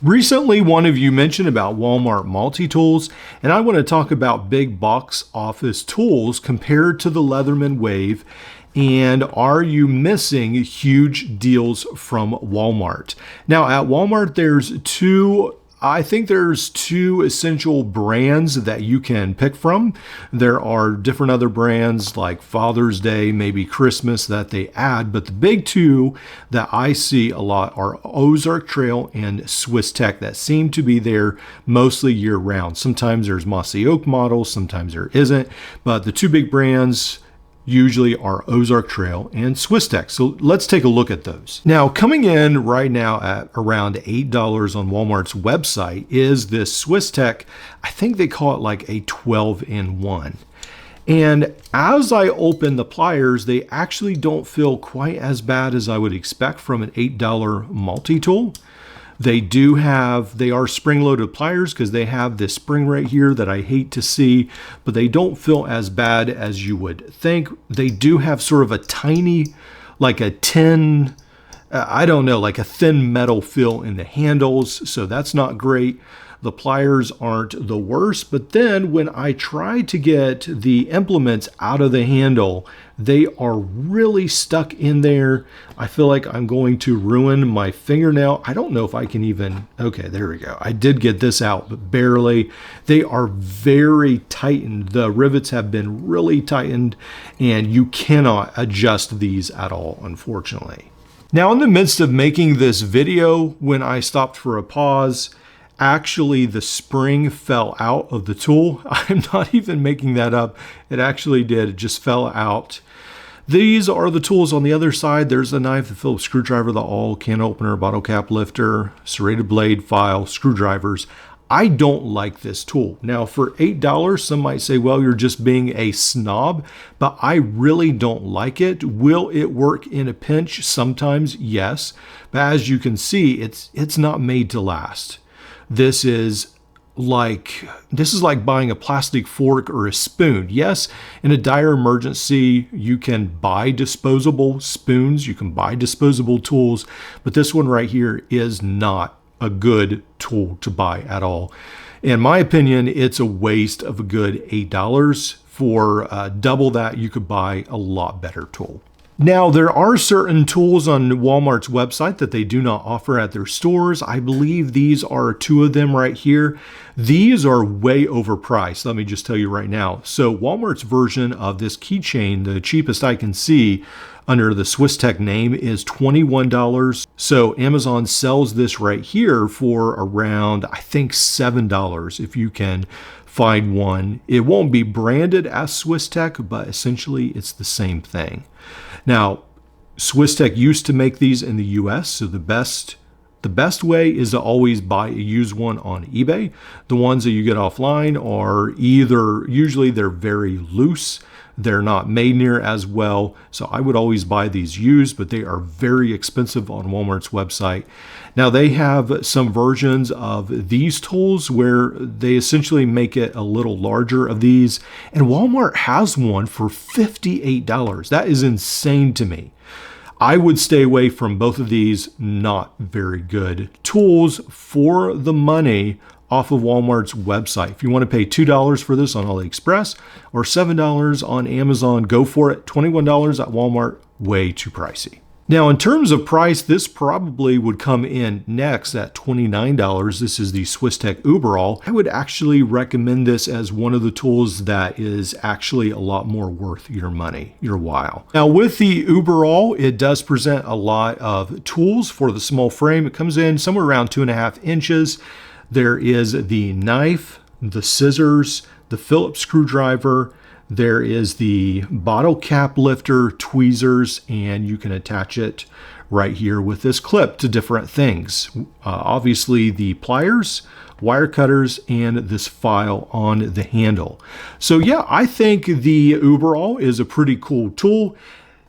Recently, one of you mentioned about Walmart multi-tools, and I want to talk about big box office tools compared to the Leatherman Wave. And are you missing huge deals from Walmart? Now, at Walmart, I think there's two essential brands that you can pick from. There are different other brands like Father's Day, maybe Christmas that they add, but the big two that I see a lot are Ozark Trail and Swiss Tech that seem to be there mostly year round. Sometimes there's Mossy Oak models, sometimes there isn't, but the two big brands usually are Ozark Trail and Swiss Tech. So let's take a look at those. Now, coming in right now at around $8 on Walmart's website is this Swiss Tech. I think they call it like a 12-in-1. And as I open the pliers, they actually don't feel quite as bad as I would expect from an $8 multi-tool. They are spring-loaded pliers because they have this spring right here that I hate to see, but they don't feel as bad as you would think. They do have sort of a tiny, like a tin, like a thin metal feel in the handles, so that's not great. The pliers aren't the worst, but then when I try to get the implements out of the handle, they are really stuck in there. I feel like I'm going to ruin my fingernail. I don't know if I can even, okay, there we go. I did get this out, but barely. They are very tightened. The rivets have been really tightened, and you cannot adjust these at all, unfortunately. Now, in the midst of making this video, when I stopped for a pause, actually the spring fell out of the tool. I'm not even making that up. It actually did. It just fell out. These are the tools on the other side. There's the knife, the Phillips screwdriver, the awl, can opener, bottle cap lifter, serrated blade, file, screwdrivers. I don't like this tool. Now, for $8, some might say, well, you're just being a snob, but I really don't like it. Will it work in a pinch? Sometimes, yes. But as you can see, it's not made to last. This is like buying a plastic fork or a spoon. Yes, in a dire emergency, you can buy disposable spoons, you can buy disposable tools, but this one right here is not a good tool to buy at all. In my opinion, it's a waste of a good $8. For double that, you could buy a lot better tool. Now, there are certain tools on Walmart's website that they do not offer at their stores. I believe these are two of them right here. These are way overpriced. Let me just tell you right now. So Walmart's version of this keychain, the cheapest I can see under the Swiss Tech name, is $21. So Amazon sells this right here for around, I think, $7 if you can find one. It won't be branded as Swiss Tech, but essentially it's the same thing. Now, Swiss Tech used to make these in the US, so the best way is to always buy a used one on eBay. The ones that you get offline are usually they're very loose, they're not made near as well, so I would always buy these used, but they are very expensive on Walmart's website. Now, they have some versions of these tools where they essentially make it a little larger of these, and Walmart has one for $58. That is insane to me. I would stay away from both of these not very good tools for the money off of Walmart's website. If you want to pay $2 for this on AliExpress or $7 on Amazon, go for it. $21 at Walmart, way too pricey. Now, in terms of price, this probably would come in next at $29. This is the Swiss Tech Uberall. I would actually recommend this as one of the tools that is actually a lot more worth your money, your while. Now, with the Uberall, it does present a lot of tools for the small frame. It comes in somewhere around 2.5 inches. There is the knife, the scissors, the Phillips screwdriver. There is the bottle cap lifter, tweezers, and you can attach it right here with this clip to different things. Obviously the pliers, wire cutters, and this file on the handle. So yeah, I think the Uberall is a pretty cool tool.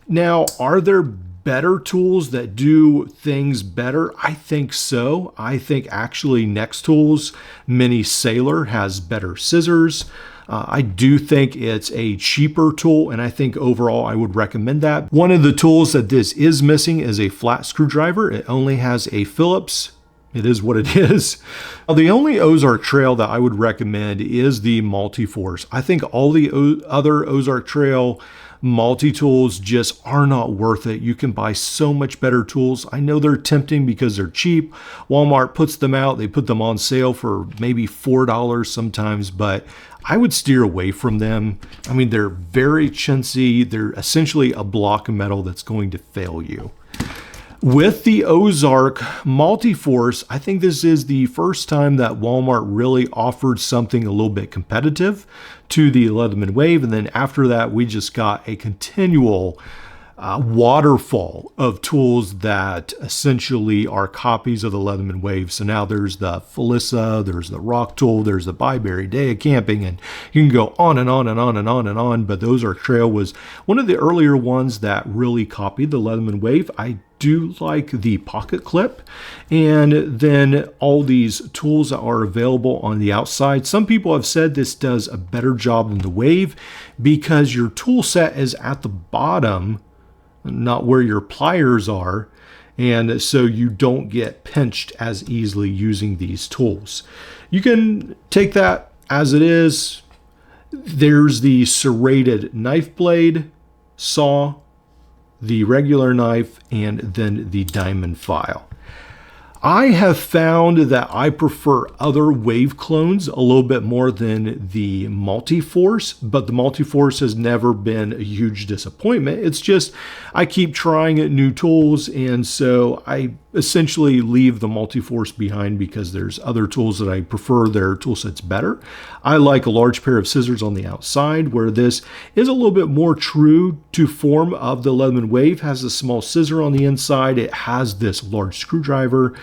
Now, are there better tools that do things better? I think so. I think actually Next Tools Mini Sailor has better scissors. I do think it's a cheaper tool, and I think overall I would recommend that. One of the tools that this is missing is a flat screwdriver. It only has a Phillips it is what it is. The only Ozark trail that I would recommend is the Multiforce. I think all the other Ozark trail multi-tools just are not worth it. You can buy so much better tools. I know they're tempting because they're cheap. Walmart puts them out. They put them on sale for maybe $4 sometimes, but I would steer away from them. I mean, they're very chintzy. They're essentially a block of metal that's going to fail you. With the Ozark Multiforce, I think this is the first time that Walmart really offered something a little bit competitive to the Leatherman Wave. And then after that, we just got a continual waterfall of tools that essentially are copies of the Leatherman Wave. So now there's the Felissa, there's the Rock Tool, there's the Byberry Day of Camping, and you can go on and on and on and on and on. But the Ozark Trail was one of the earlier ones that really copied the Leatherman Wave. I do like the pocket clip, and then all these tools that are available on the outside. Some people have said this does a better job than the Wave because your tool set is at the bottom, not where your pliers are, and so you don't get pinched as easily using these tools. You can take that as it is. There's the serrated knife blade, saw, the regular knife, and then the diamond file. I have found that I prefer other Wave clones a little bit more than the Multiforce, but the Multiforce has never been a huge disappointment. It's just I keep trying new tools, and so I essentially leave the Multiforce behind because there's other tools that I prefer their tool sets better. I like a large pair of scissors on the outside, where this is a little bit more true to form of the Leatherman Wave. Has a small scissor on the inside. It has this large screwdriver,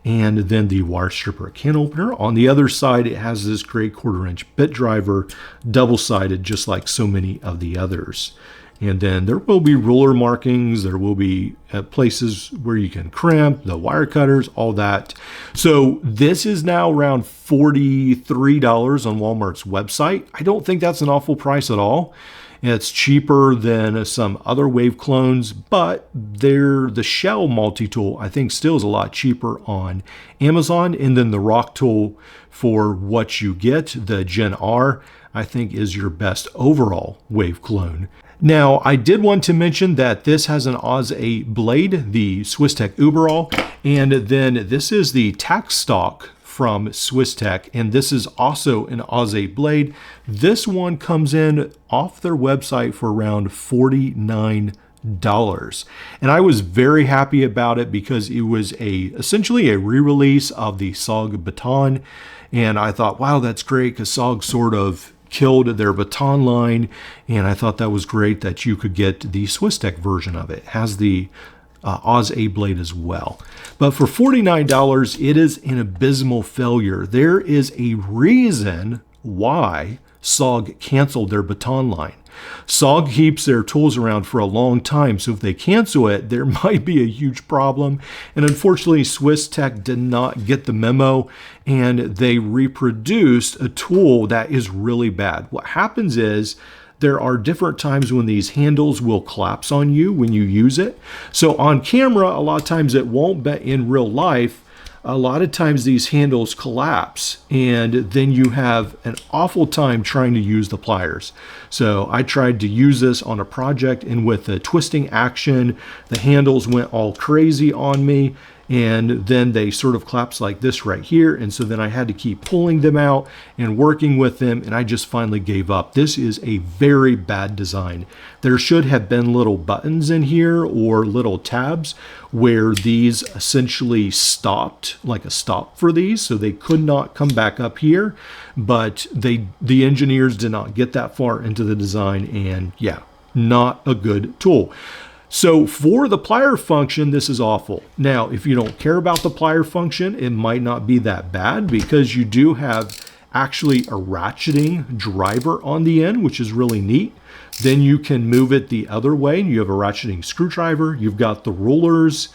and then the wire stripper can opener. On the other side, it has this great 1/4-inch bit driver, double-sided, just like so many of the others. And then there will be ruler markings. There will be places where you can crimp, the wire cutters, all that. So this is now around $43 on Walmart's website. I don't think that's an awful price at all. It's cheaper than some other Wave clones, but the Shell multi-tool, I think, still is a lot cheaper on Amazon. And then the Rock Tool, for what you get, the Gen R, I think is your best overall Wave clone. Now, I did want to mention that this has an Oz 8 blade, the Swiss Tech Uberall, and then this is the tack stock from Swiss Tech, and this is also an Oz 8 blade. This one comes in off their website for around $49. And I was very happy about it because it was essentially a re-release of the SOG baton, and I thought, wow, that's great, because SOG sort of killed their baton line, and I thought that was great that you could get the Swiss Tech version of it. It has the Oz 8 blade as well. But for $49, it is an abysmal failure. There is a reason why SOG canceled their baton line. SOG keeps their tools around for a long time, so if they cancel it, there might be a huge problem. And unfortunately, Swiss Tech did not get the memo, and they reproduced a tool that is really bad. What happens is there are different times when these handles will collapse on you when you use it. So on camera, a lot of times it won't, but in real life, a lot of times these handles collapse, and then you have an awful time trying to use the pliers. So I tried to use this on a project, and with the twisting action, the handles went all crazy on me, and then they sort of collapsed like this right here. And so then I had to keep pulling them out and working with them, and I just finally gave up. This is a very bad design. There should have been little buttons in here or little tabs where these essentially stopped, like a stop for these, so they could not come back up here. But the engineers did not get that far into the design, and yeah, not a good tool. So for the plier function, this is awful. Now, if you don't care about the plier function, it might not be that bad, because you do have actually a ratcheting driver on the end, which is really neat. Then you can move it the other way, and you have a ratcheting screwdriver. You've got the rulers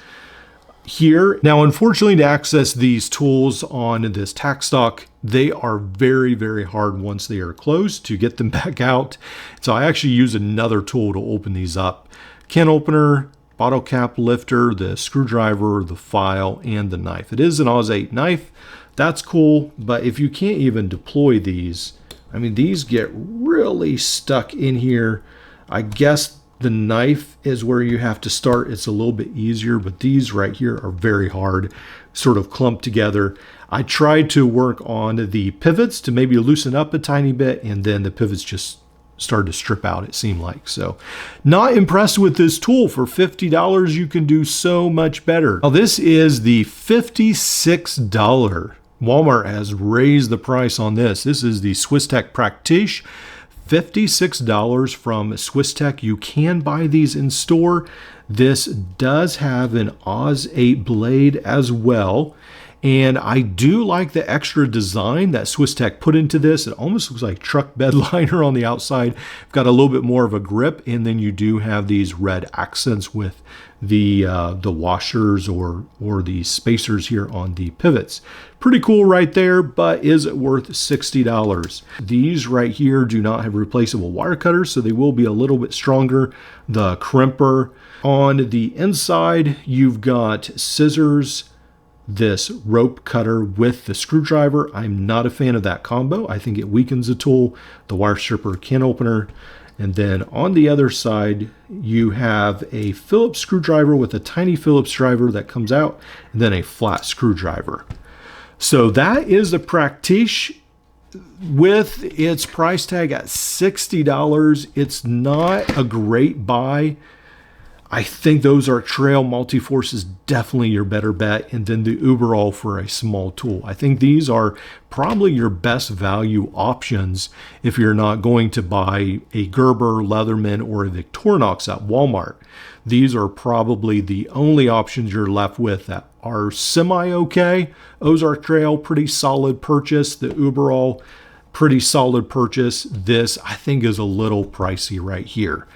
here. Now, unfortunately, to access these tools on this tack stock, they are very, very hard once they are closed to get them back out. So I actually use another tool to open these up. Can opener, bottle cap lifter, the screwdriver, the file, and the knife. It is an Oz 8 knife. That's cool, but if you can't even deploy these, I mean, these get really stuck in here. I guess the knife is where you have to start. It's a little bit easier, but these right here are very hard, sort of clumped together. I tried to work on the pivots to maybe loosen up a tiny bit, and then the pivots just started to strip out, it seemed like. So not impressed with this tool. For $50, you can do so much better. Now this is the $56. Walmart has raised the price on this. This is the SwissTech Practice. $56 from SwissTech. You can buy these in store. This does have an Oz 8 blade as well. And I do like the extra design that SwissTech put into this. It almost looks like truck bed liner on the outside. Got a little bit more of a grip, and then you do have these red accents with the washers or the spacers here on the pivots. Pretty cool right there, but is it worth $60? These right here do not have replaceable wire cutters, so they will be a little bit stronger. The crimper on the inside, you've got scissors, this rope cutter with the screwdriver. I'm not a fan of that combo. I think it weakens the tool. The wire stripper, can opener. And then on the other side, you have a Phillips screwdriver with a tiny Phillips driver that comes out, and then a flat screwdriver. So that is the Practice with its price tag at $60. It's not a great buy. I think those are Trail Multiforce is definitely your better bet, and then the Uberall for a small tool. I think these are probably your best value options if you're not going to buy a Gerber, Leatherman, or a Victorinox at Walmart. These are probably the only options you're left with that are semi-okay. Ozark Trail, pretty solid purchase. The Uberall, pretty solid purchase. This, I think, is a little pricey right here.